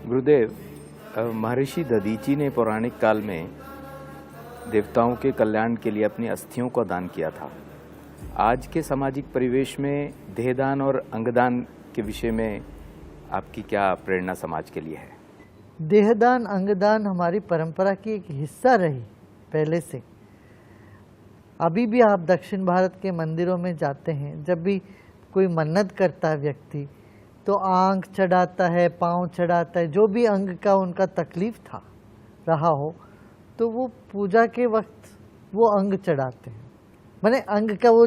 गुरुदेव, महर्षि दधीची ने पौराणिक काल में देवताओं के कल्याण के लिए अपनी अस्थियों को दान किया था। आज के सामाजिक परिवेश में देहदान और अंगदान के विषय में आपकी क्या प्रेरणा समाज के लिए है? देहदान अंगदान हमारी परंपरा की एक हिस्सा रही पहले से। अभी भी आप दक्षिण भारत के मंदिरों में जाते हैं, जब भी कोई मन्नत करता है व्यक्ति तो आंख चढ़ाता है, पाँव चढ़ाता है, जो भी अंग का उनका तकलीफ था रहा हो तो वो पूजा के वक्त वो अंग चढ़ाते हैं। माने अंग का वो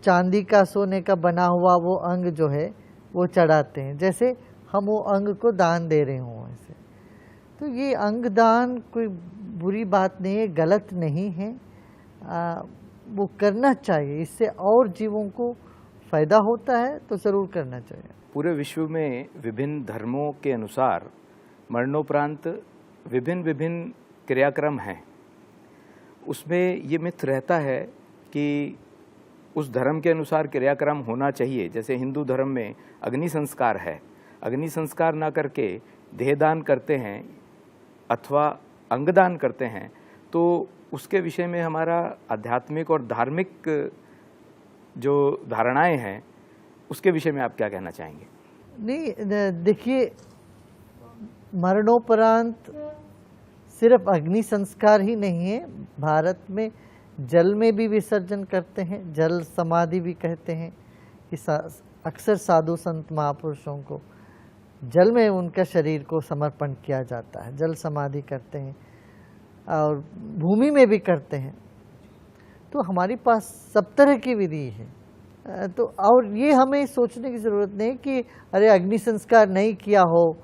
चांदी का सोने का बना हुआ वो अंग जो है वो चढ़ाते हैं, जैसे हम वो अंग को दान दे रहे हों ऐसे। तो ये अंग दान कोई बुरी बात नहीं है, गलत नहीं है, वो करना चाहिए। इससे और जीवों को फायदा होता है तो ज़रूर करना चाहिए। पूरे विश्व में विभिन्न धर्मों के अनुसार मरणोपरांत विभिन्न क्रियाक्रम हैं। उसमें ये मिथ रहता है कि उस धर्म के अनुसार क्रियाक्रम होना चाहिए। जैसे हिंदू धर्म में अग्नि संस्कार है, अग्नि संस्कार ना करके देहदान करते हैं अथवा अंगदान करते हैं, तो उसके विषय में हमारा आध्यात्मिक और धार्मिक जो धारणाएं हैं उसके विषय में आप क्या कहना चाहेंगे? नहीं, देखिए, मरणोपरांत सिर्फ अग्नि संस्कार ही नहीं है। भारत में जल में भी विसर्जन करते हैं, जल समाधि भी कहते हैं कि अक्सर साधु संत महापुरुषों को जल में उनका शरीर को समर्पण किया जाता है, जल समाधि करते हैं और भूमि में भी करते हैं। तो हमारे पास सब तरह की विधि है। तो और ये हमें सोचने की ज़रूरत नहीं कि अरे अग्नि संस्कार नहीं किया हो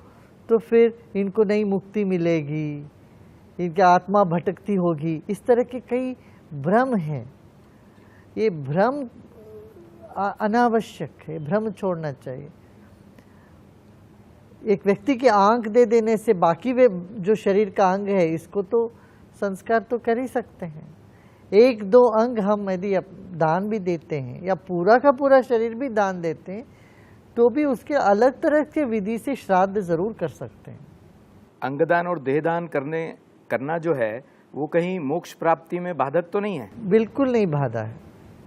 तो फिर इनको नई मुक्ति मिलेगी, इनकी आत्मा भटकती होगी। इस तरह के कई भ्रम हैं। ये भ्रम अनावश्यक है, भ्रम छोड़ना चाहिए। एक व्यक्ति की आंख दे देने से बाकी वे जो शरीर का अंग है इसको तो संस्कार तो कर ही सकते हैं। एक दो अंग हम यदि दान भी देते हैं या पूरा का पूरा शरीर भी दान देते हैं तो भी उसके अलग तरह के विधि से श्राद्ध जरूर कर सकते हैं। अंगदान और देहदान करना जो है वो कहीं मोक्ष प्राप्ति में बाधक तो नहीं है? बिल्कुल नहीं बाधा है,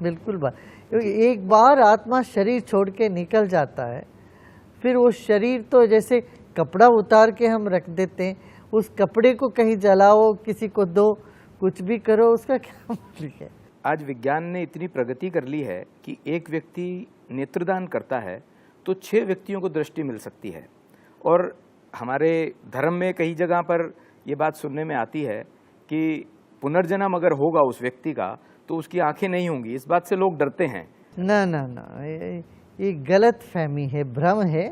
बिल्कुल एक बार आत्मा शरीर छोड़ के निकल जाता है, फिर वो शरीर तो जैसे कपड़ा उतार के हम रख देते हैं, उस कपड़े को कहीं जलाओ, किसी को दो, कुछ भी करो, उसका क्या मतलब है? आज विज्ञान ने इतनी प्रगति कर ली है कि एक व्यक्ति नेत्रदान करता है तो 6 व्यक्तियों को दृष्टि मिल सकती है। और हमारे धर्म में कई जगह पर ये बात सुनने में आती है कि पुनर्जन्म अगर होगा उस व्यक्ति का तो उसकी आंखें नहीं होंगी। इस बात से लोग डरते हैं। ना ना ना, ये गलत फहमी है, भ्रम है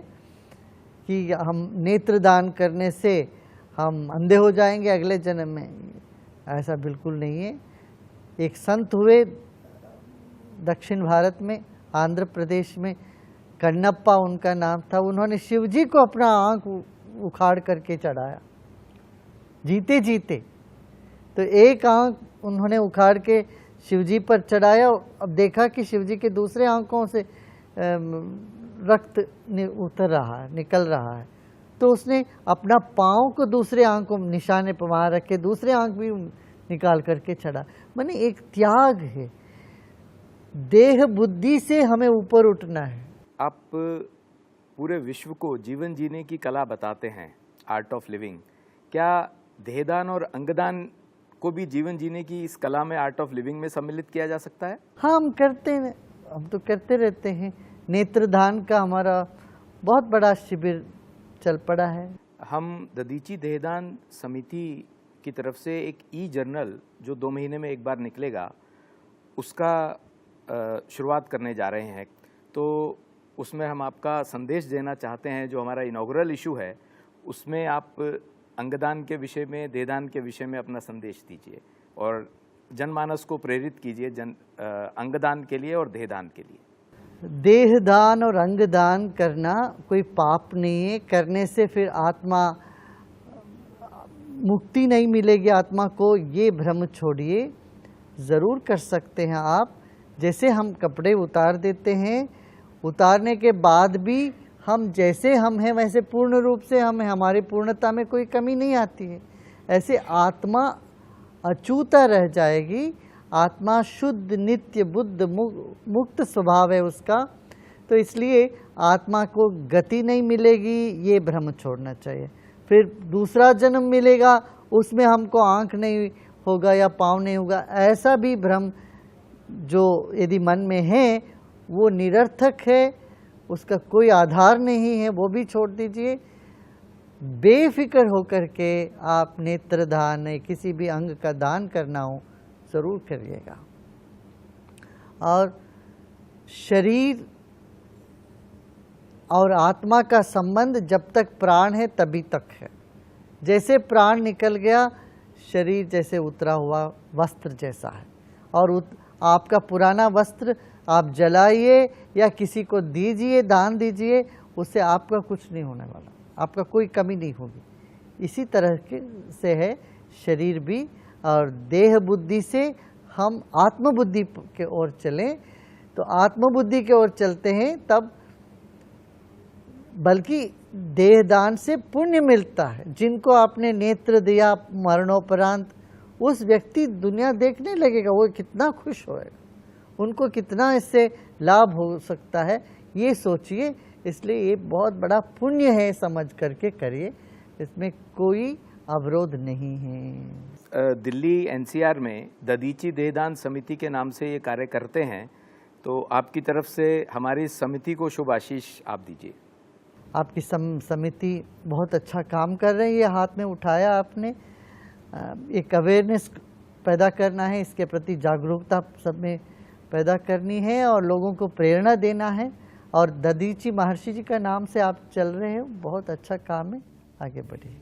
कि हम नेत्रदान करने से हम अंधे हो जाएंगे अगले जन्म में। ऐसा बिल्कुल नहीं है। एक संत हुए दक्षिण भारत में, आंध्र प्रदेश में, कन्नप्पा उनका नाम था। उन्होंने शिवजी को अपना आंख उखाड़ करके चढ़ाया जीते जीते। तो एक आंख उन्होंने उखाड़ के शिवजी पर चढ़ाया। अब देखा कि शिवजी के दूसरे आंखों से रक्त उतर रहा है, निकल रहा है। तो उसने अपना पाँव को दूसरे आंख को निशाने पर वहाँ रख के दूसरे आंख भी निकाल करके चढ़ा। माने एक त्याग है, देह बुद्धि से हमें ऊपर उठना है। आप पूरे विश्व को जीवन जीने की कला बताते हैं, आर्ट ऑफ लिविंग। क्या देहदान और अंगदान को भी जीवन जीने की इस कला में, आर्ट ऑफ लिविंग में सम्मिलित किया जा सकता है? हाँ, हम करते हैं, हम तो करते रहते हैं। नेत्रदान का हमारा बहुत बड़ा शिविर चल पड़ा है। हम दधीची देहदान समिति की तरफ से एक जर्नल जो 2 महीने में एक बार निकलेगा उसका शुरुआत करने जा रहे हैं। तो उसमें हम आपका संदेश देना चाहते हैं। जो हमारा इनॉग्रल इशू है उसमें आप अंगदान के विषय में, देहदान के विषय में अपना संदेश दीजिए और जनमानस को प्रेरित कीजिए अंगदान के लिए और देहदान के लिए। देहदान और अंगदान करना कोई पाप नहीं है। करने से फिर आत्मा मुक्ति नहीं मिलेगी आत्मा को, ये भ्रम छोड़िए। ज़रूर कर सकते हैं आप। जैसे हम कपड़े उतार देते हैं, उतारने के बाद भी हम जैसे हम हैं वैसे पूर्ण रूप से हम हैं, हमारी पूर्णता में कोई कमी नहीं आती है। ऐसे आत्मा अछूता रह जाएगी, आत्मा शुद्ध नित्य बुद्ध मुक्त स्वभाव है उसका, तो इसलिए आत्मा को गति नहीं मिलेगी, ये भ्रम छोड़ना चाहिए। फिर दूसरा जन्म मिलेगा, उसमें हमको आँख नहीं होगा या पाँव नहीं होगा, ऐसा भी भ्रम जो यदि मन में है वो निरर्थक है, उसका कोई आधार नहीं है, वो भी छोड़ दीजिए। बेफिक्र होकर के आप नेत्रदान या किसी भी अंग का दान करना हो ज़रूर करिएगा। और शरीर और आत्मा का संबंध जब तक प्राण है तभी तक है। जैसे प्राण निकल गया, शरीर जैसे उतरा हुआ वस्त्र जैसा है, और आपका पुराना वस्त्र आप जलाइए या किसी को दीजिए, दान दीजिए, उससे आपका कुछ नहीं होने वाला, आपका कोई कमी नहीं होगी। इसी तरह से है शरीर भी, और देह बुद्धि से हम आत्मबुद्धि के ओर चलें, तो आत्मबुद्धि के ओर चलते हैं तब बल्कि देहदान से पुण्य मिलता है। जिनको आपने नेत्र दिया मरणोपरांत, उस व्यक्ति दुनिया देखने लगेगा, वो कितना खुश होएगा, उनको कितना इससे लाभ हो सकता है, ये सोचिए। इसलिए ये बहुत बड़ा पुण्य है, समझ करके करिए, इसमें कोई अवरोध नहीं है। दिल्ली एनसीआर में ददीची देहदान समिति के नाम से ये कार्य करते हैं, तो आपकी तरफ से हमारी समिति को शुभ आशीष आप दीजिए। आपकी समिति बहुत अच्छा काम कर रही है, हाथ में उठाया आपने। एक अवेयरनेस पैदा करना है, इसके प्रति जागरूकता सब में पैदा करनी है और लोगों को प्रेरणा देना है। और ददीची महर्षि जी का नाम से आप चल रहे हो, बहुत अच्छा काम है, आगे बढ़िए।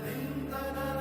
Din